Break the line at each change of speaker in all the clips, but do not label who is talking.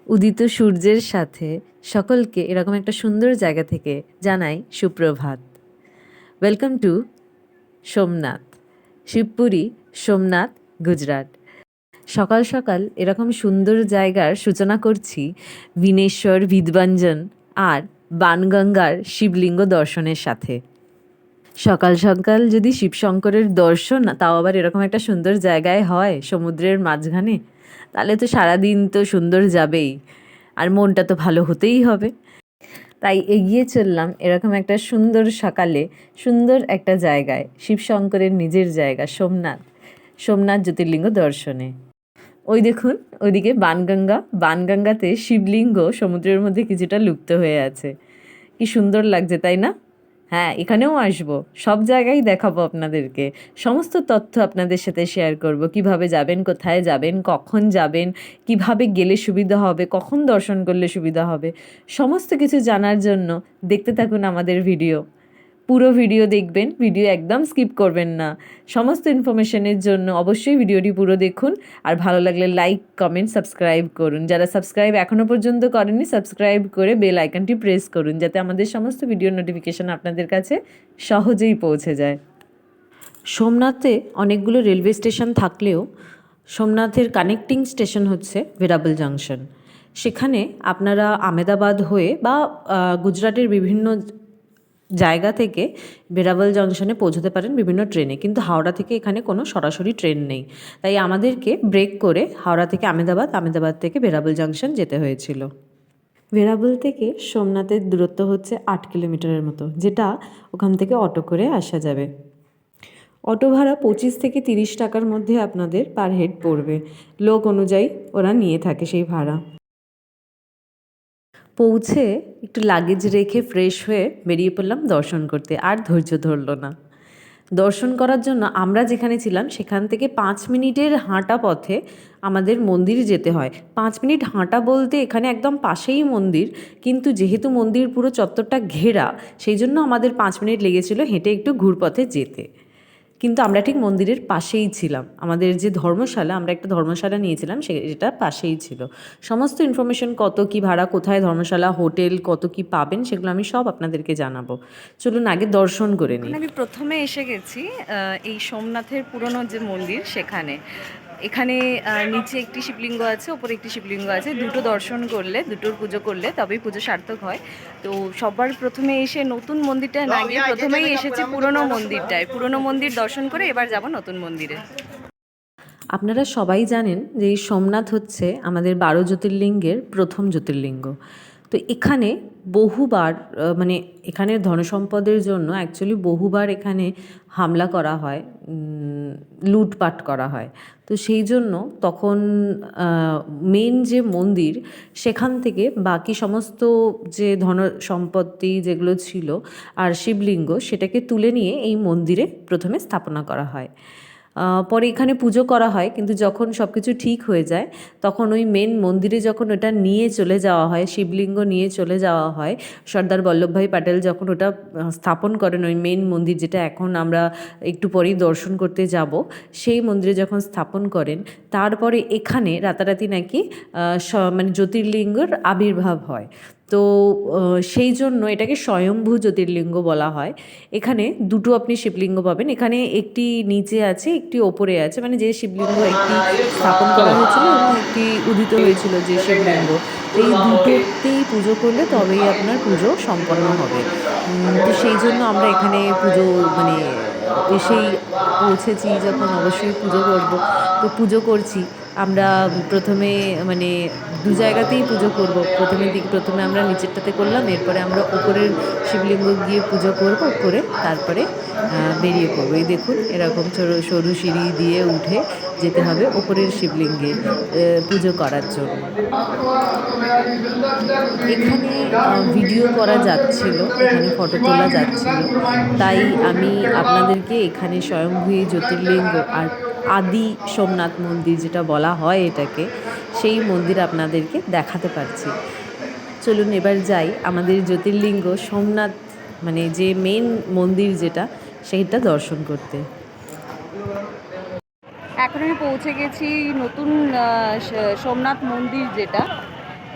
উদিত সূর্যের সাথে সকলকে এরকম একটা সুন্দর জায়গা থেকে জানাই সুপ্রভাত। Welcome to Somnath, Shivpuri, Somnath, Gujarat. সকাল সকাল এরকম সুন্দর জায়গার সূচনা করছি বিনেশ্বর বিধবাঞ্জন আর বানগঙ্গার শিবলিঙ্গ দর্শনের সাথে। সকাল সকাল যদি শিবশঙ্করের দর্শন, তাও আবার এরকম একটা সুন্দর জায়গায় হয় সমুদ্রের মাঝখানে, তাহলে তো সারাদিন তো সুন্দর যাবেই, আর মনটা তো ভালো হতেই হবে। তাই এগিয়ে চললাম এরকম একটা সুন্দর সকালে সুন্দর একটা জায়গায়, শিবশঙ্করের নিজের জায়গা সোমনাথ, সোমনাথ জ্যোতির্লিঙ্গ দর্শনে। ওই দেখুন ওইদিকে বানগঙ্গা, বানগঙ্গাতে শিবলিঙ্গ সমুদ্রের মধ্যে কিছুটা লুপ্ত হয়ে আছে। কি সুন্দর লাগছে তাই না? হ্যাঁ, এখানেও আসবো, সব জায়গায় দেখাবো আপনাদেরকে, সমস্ত তথ্য আপনাদের সাথে শেয়ার করব। কিভাবে যাবেন, কোথায় যাবেন, কখন যাবেন, কিভাবে গেলে সুবিধা হবে, কখন দর্শন করলে সুবিধা হবে, সমস্ত কিছু জানার জন্য দেখতে থাকুন আমাদের ভিডিও। পুরো ভিডিও দেখবেন, ভিডিও একদম স্কিপ করবেন না। সমস্ত ইনফরমেশনের জন্য অবশ্যই ভিডিওটি পুরো দেখুন, আর ভালো লাগলে লাইক, কমেন্ট, সাবস্ক্রাইব করুন। যারা সাবস্ক্রাইব এখনও পর্যন্ত করেননি, সাবস্ক্রাইব করে বেল আইকনটি প্রেস করুন, যাতে আমাদের সমস্ত ভিডিওর নোটিফিকেশান আপনাদের কাছে সহজেই পৌঁছে যায়। সোমনাথে অনেকগুলো রেলওয়ে স্টেশন থাকলেও সোমনাথের কানেক্টিং স্টেশন হচ্ছে ভেরাবল জাংশন। সেখানে আপনারা আমেদাবাদ হয়ে বা গুজরাটের বিভিন্ন জায়গা থেকে ভেরাবল জংশনে পৌঁছতে পারেন বিভিন্ন ট্রেনে, কিন্তু হাওড়া থেকে এখানে কোনো সরাসরি ট্রেন নেই। তাই আমাদেরকে ব্রেক করে হাওড়া থেকে আমেদাবাদ, আমেদাবাদ থেকে ভেরাবল জংশন যেতে হয়েছিল। ভেরাবল থেকে সোমনাথের দূরত্ব হচ্ছে 8 কিলোমিটারের মতো, যেটা ওখান থেকে অটো করে আসা যাবে। অটো ভাড়া 25 থেকে 30 টাকার মধ্যে আপনাদের পার হেড পড়বে। লোক অনুযায়ী ওরা নিয়ে থাকে সেই ভাড়া। পৌঁছে একটু লাগেজ রেখে ফ্রেশ হয়ে বেরিয়ে পড়লাম দর্শন করতে, আর ধৈর্য ধরল না। দর্শন করার জন্য আমরা যেখানে ছিলাম সেখান থেকে 5 মিনিটের হাঁটা পথে আমাদের মন্দির যেতে হয়। 5 মিনিট হাঁটা বলতে এখানে একদম পাশেই মন্দির, কিন্তু যেহেতু মন্দির পুরো চত্বরটা ঘেরা, সেই জন্য আমাদের 5 মিনিট লেগেছিল হেঁটে একটু ঘুরপথে যেতে। কিন্তু আমরা ঠিক মন্দিরের পাশেই ছিলাম। আমাদের যে ধর্মশালা, আমরা একটা ধর্মশালা নিয়েছিলাম, সেটা পাশেই ছিল। সমস্ত ইনফরমেশন, কত কী ভাড়া, কোথায় ধর্মশালা, হোটেল, কত কী পাবেন, সেগুলো আমি সব আপনাদেরকে জানাবো। চলুন আগে দর্শন করে নিই।
আমি প্রথমে এসে গেছি এই সোমনাথের পুরনো যে মন্দির সেখানে। এখানে নিচে একটি শিবলিঙ্গ আছে, ওপরে একটি শিবলিঙ্গ আছে। দুটো দর্শন করলে, দুটোর পুজো করলে তবেই পুজো সার্থক হয়। তো সবার প্রথমে এসে নতুন মন্দিরটায় না গিয়ে প্রথমেই এসেছি পুরনো মন্দিরটায়। পুরনো মন্দির দর্শন করে এবার যাব নতুন মন্দিরে।
আপনারা সবাই জানেন যে এই সোমনাথ হচ্ছে আমাদের 12 জ্যোতির্লিঙ্গের প্রথম জ্যোতির্লিঙ্গ। তো এখানে বহুবার মানে এখানের ধনসম্পদের জন্য অ্যাকচুয়ালি বহুবার এখানে হামলা করা হয়, লুটপাট করা হয়। তো সেই জন্য তখন মেন যে মন্দির, সেখান থেকে বাকি সমস্ত যে ধন সম্পত্তি যেগুলো ছিল আর শিবলিঙ্গ, সেটাকে তুলে নিয়ে এই মন্দিরে প্রথমে স্থাপনা করা হয়। পরে এখানে পুজো করা হয়, কিন্তু যখন সব কিছু ঠিক হয়ে যায় তখন ওই মেন মন্দিরে যখন ওটা নিয়ে চলে যাওয়া হয়, শিবলিঙ্গ নিয়ে চলে যাওয়া হয়, সর্দার বল্লভভাই প্যাটেল যখন ওটা স্থাপন করেন ওই মেন মন্দির, যেটা এখন আমরা একটু পরেই দর্শন করতে যাব, সেই মন্দিরে যখন স্থাপন করেন, তারপরে এখানে রাতারাতি নাকি মানে জ্যোতির্লিঙ্গর আবির্ভাব হয়। তো সেই জন্য এটাকে স্বয়ম্ভু জ্যোতির্লিঙ্গ বলা হয়। এখানে দুটো আপনি শিবলিঙ্গ পাবেন, এখানে একটি নিচে আছে, একটি ওপরে আছে, মানে যে শিবলিঙ্গ একটি স্থাপন করা হয়েছিল এবং একটি উদিত হয়েছিল যে শিবলিঙ্গ, এই দুটোতেই পুজো করলে তবেই আপনার পুজো সম্পন্ন হবে। তো সেই জন্য আমরা এখানে পুজো মানে এসেই পৌঁছেছি যখন, অবশ্যই পুজো করব। তো পুজো করছি আমরা প্রথমে, মানে দু জায়গাতেই পুজো করব। প্রথমে আমরা নিচেরটাতে করলাম, এরপরে আমরা ওপরের শিবলিঙ্গ গিয়ে পুজো করব, করে তারপরে বেরিয়ে পড়বো। এই দেখুন এরকম সরু সিঁড়ি দিয়ে উঠে যেতে হবে ওপরের শিবলিঙ্গে পুজো করার জন্য। এখানে ভিডিও করা যাচ্ছিল, এখানে ফটো তোলা যাচ্ছিল, তাই আমি আপনাদেরকে এখানে স্বয়ম্ভূ জ্যোতির্লিঙ্গ আর আদি সোমনাথ মন্দির যেটা বলা হয় এটাকে, সেই মন্দির আপনাদেরকে দেখাতে পারছি। চলুন এবার যাই আমাদের জ্যোতির্লিঙ্গ সোমনাথ, মানে যে মেন মন্দির যেটা, সেইটা দর্শন করতে।
এখন আমি পৌঁছে গেছি নতুন সোমনাথ মন্দির যেটা।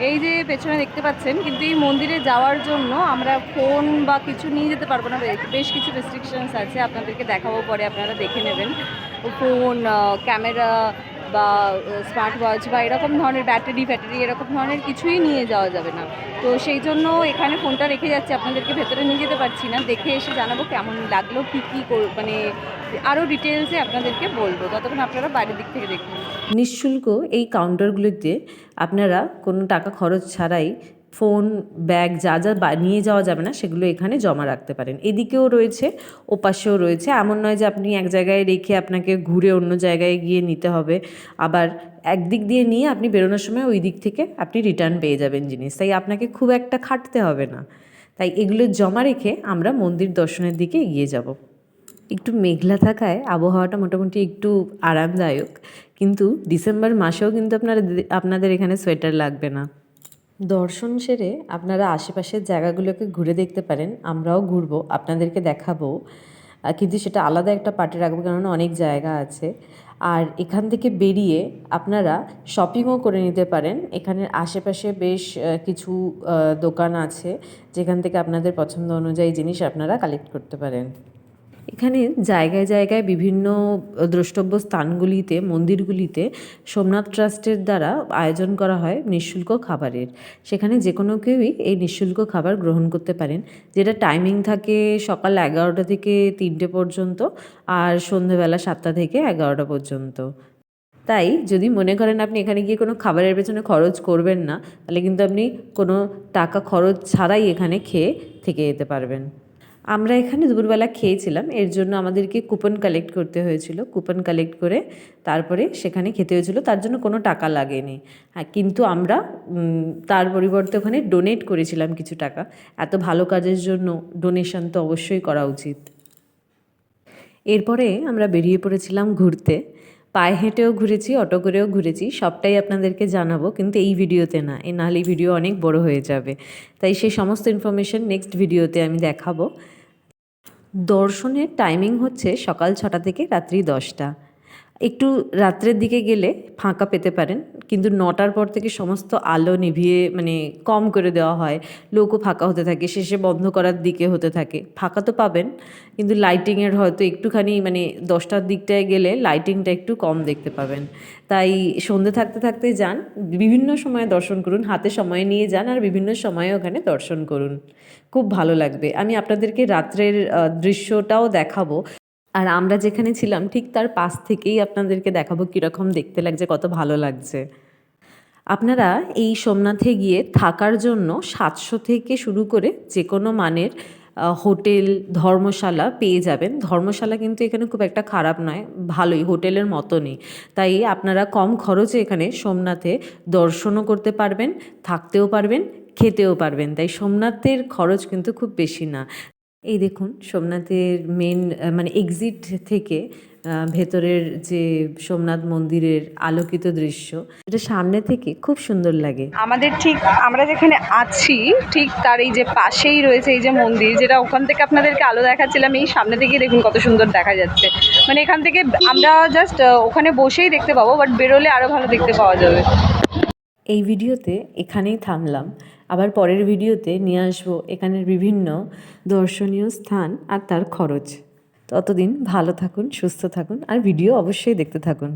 এই যে পেছনে দেখতে পাচ্ছেন, কিন্তু এই মন্দিরে যাওয়ার জন্য আমরা ফোন বা কিছু নিয়ে যেতে পারবো না, বেশ কিছু রেস্ট্রিকশনস আছে, আপনাদেরকে দেখাবো পরে, আপনারা দেখে নেবেন। ফোন, ক্যামেরা বা স্মার্ট ওয়াচ বা এরকম ধরনের ব্যাটারি এরকম ধরনের কিছুই নিয়ে যাওয়া যাবে না। তো সেই জন্য এখানে ফোনটা রেখে যাচ্ছি, আপনাদেরকে ভেতরে নিয়ে যেতে পারছি না। দেখে এসে জানাবো কেমন লাগলো, কী কী মানে আরও ডিটেলসে আপনাদেরকে বলবো, ততক্ষণ আপনারা বাইরের দিক থেকে দেখুন।
নিঃশুল্ক এই কাউন্টারগুলিতে আপনারা কোনো টাকা খরচ ছাড়াই ফোন, ব্যাগ যা যা নিয়ে যাওয়া যাবে না সেগুলো এখানে জমা রাখতে পারেন। এদিকেও রয়েছে, ওপাশেও রয়েছে। এমন নয় যে আপনি এক জায়গায় রেখে আপনাকে ঘুরে অন্য জায়গায় গিয়ে নিতে হবে, আবার একদিক দিয়ে নিয়ে আপনি বেরোনোর সময় ওই দিক থেকে আপনি রিটার্ন পেয়ে যাবেন জিনিস। তাই আপনাকে খুব একটা খাটতে হবে না। তাই এগুলো জমা রেখে আমরা মন্দির দর্শনের দিকে এগিয়ে যাব। একটু মেঘলা থাকায় আবহাওয়াটা মোটামুটি একটু আরামদায়ক, কিন্তু ডিসেম্বর মাসেও কিন্তু আপনাদের এখানে সোয়েটার লাগবে না। দর্শন সেরে আপনারা আশেপাশের জায়গাগুলোকে ঘুরে দেখতে পারেন, আমরাও ঘুরবো, আপনাদেরকে দেখাবো, কিন্তু সেটা আলাদা একটা পার্টে রাখবো, কেননা অনেক জায়গা আছে। আর এখান থেকে বেরিয়ে আপনারা শপিংও করে নিতে পারেন। এখানের আশেপাশে বেশ কিছু দোকান আছে, যেখান থেকে আপনাদের পছন্দ অনুযায়ী জিনিস আপনারা কালেক্ট করতে পারেন। এখানে জায়গায় জায়গায় বিভিন্ন দ্রষ্টব্য স্থানগুলিতে, মন্দিরগুলিতে সোমনাথ ট্রাস্টের দ্বারা আয়োজন করা হয় নিঃশুল্ক খাবারের। সেখানে যে কোনো কেউই এই নিঃশুল্ক খাবার গ্রহণ করতে পারেন, যেটা টাইমিং থাকে সকাল 11টা থেকে 3টে পর্যন্ত, আর সন্ধেবেলা 7টা থেকে 11টা পর্যন্ত। তাই যদি মনে করেন আপনি এখানে গিয়ে কোনো খাবারের পেছনে খরচ করবেন না, তাহলে কিন্তু আপনি কোনো টাকা খরচ ছাড়াই এখানে খেয়ে থেকে যেতে পারবেন। আমরা এখানে দুপুরবেলা খেয়েছিলাম, এর জন্য আমাদেরকে কুপন কালেক্ট করতে হয়েছিল। কুপন কালেক্ট করে তারপরে সেখানে খেতে হয়েছিল, তার জন্য কোনো টাকা লাগেনি। হ্যাঁ, কিন্তু আমরা তার পরিবর্তে ওখানে ডোনেট করেছিলাম কিছু টাকা। এত ভালো কাজের জন্য ডোনেশন তো অবশ্যই করা উচিত। এরপরে আমরা বেরিয়ে পড়েছিলাম ঘুরতে। পায়ে হেঁটেও ঘুরেছি, অটো করেও ঘুরেছি, সবটাই আপনাদেরকে জানাবো, কিন্তু এই ভিডিওতে না, নাহলে এই ভিডিও অনেক বড় হয়ে যাবে। তাই সেই সমস্ত ইনফরমেশন নেক্সট ভিডিওতে আমি দেখাবো। দর্শনের টাইমিং হচ্ছে সকাল 6টা থেকে রাত্রি 10টা। একটু রাত্রের দিকে গেলে ফাঁকা পেতে পারেন, কিন্তু 9টার পর থেকে সমস্ত আলো নিভিয়ে কম করে দেওয়া হয়, লোকও ফাঁকা হতে থাকে, শেষে বন্ধ করার দিকে হতে থাকে। ফাঁকা তো পাবেন, কিন্তু লাইটিংয়ের হয়তো একটুখানি 10টার দিকটায় গেলে লাইটিংটা একটু কম দেখতে পাবেন। তাই সন্ধে থাকতে থাকতে যান, বিভিন্ন সময়ে দর্শন করুন, হাতে সময় নিয়ে যান, আর বিভিন্ন সময়ে ওখানে দর্শন করুন, খুব ভালো লাগবে। আমি আপনাদেরকে রাত্রের দৃশ্যটাও দেখাবো, আর আমরা যেখানে ছিলাম ঠিক তার পাশ থেকেই আপনাদেরকে দেখাবো কীরকম দেখতে লাগছে, কত ভালো লাগছে। আপনারা এই সোমনাথে গিয়ে থাকার জন্য 700 থেকে শুরু করে যে কোনো মানের হোটেল, ধর্মশালা পেয়ে যাবেন। ধর্মশালা কিন্তু এখানে খুব একটা খারাপ নয়, ভালোই, হোটেলের মতনই। তাই আপনারা কম খরচে এখানে সোমনাথে দর্শনও করতে পারবেন, থাকতেও পারবেন, খেতেও পারবেন। তাই সোমনাথের খরচ কিন্তু খুব বেশি না। এই দেখুন সোমনাথের মেন এক্সিট থেকে ভেতরের যে সোমনাথ মন্দিরের আলোকিত দৃশ্য, এটা সামনে থেকে খুব সুন্দর লাগে।
আমাদের ঠিক, আমরা যেখানে আছি ঠিক তার এই যে পাশেই রয়েছে এই যে মন্দির, যেটা ওখান থেকে আপনাদেরকে আলো দেখাচ্ছিলাম, এই সামনে থেকেই দেখুন কত সুন্দর দেখা যাচ্ছে। এখান থেকে আমরা জাস্ট ওখানে বসেই দেখতে পাবো, বাট বেরোলে আরও ভালো দেখতে পাওয়া যাবে।
এই ভিডিওতে এখানেই থামলাম, আবার পরের ভিডিওতে নিয়ে আসবো এখানের বিভিন্ন দর্শনীয় স্থান আর তার খরচ। ততদিন ভালো থাকুন, সুস্থ থাকুন, আর ভিডিও অবশ্যই দেখতে থাকুন।